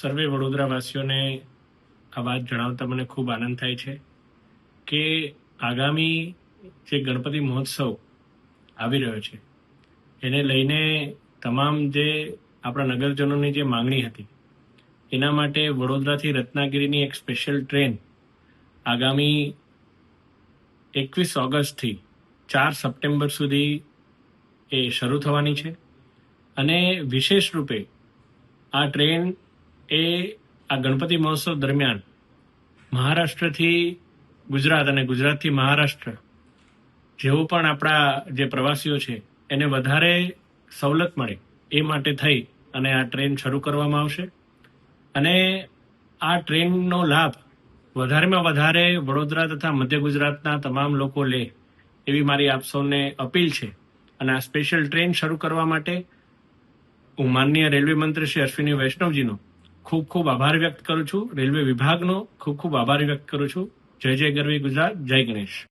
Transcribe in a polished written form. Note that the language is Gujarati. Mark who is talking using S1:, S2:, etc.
S1: સર્વે વડોદરાવાસીઓને આ વાત જણાવતા મને ખૂબ આનંદ થાય છે કે આગામી જે ગણપતિ મહોત્સવ આવી રહ્યો છે એને લઈને તમામ જે આપણા નગરજનોની જે માંગણી હતી એના માટે વડોદરાથી રત્નાગીરીની એક સ્પેશિયલ ટ્રેન આગામી 21 ઓગસ્ટથી 4 સપ્ટેમ્બર સુધી એ શરૂ થવાની છે અને વિશેષ રૂપે આ ટ્રેન એ આ ગણપતિ મહોત્સવ દરમિયાન મહારાષ્ટ્રથી ગુજરાત અને ગુજરાતથી મહારાષ્ટ્ર જેવું પણ આપણા જે પ્રવાસીઓ છે એને વધારે સવલત મળે એ માટે થઈ અને આ ટ્રેન શરૂ કરવામાં આવશે અને આ ટ્રેનનો લાભ વધારેમાં વધારે વડોદરા તથા મધ્ય ગુજરાતના તમામ લોકો લે એવી મારી આપ સૌને અપીલ છે અને આ સ્પેશિયલ ટ્રેન શરૂ કરવા માટે હું માનનીય રેલવે મંત્રી શ્રી અશ્વિની વૈષ્ણવજીનો ખૂબ ખૂબ આભાર વ્યક્ત કરું છું. રેલવે વિભાગનો ખૂબ ખૂબ આભાર વ્યક્ત કરું છું. જય જય ગરવી ગુજરાત, જય ગણેશ.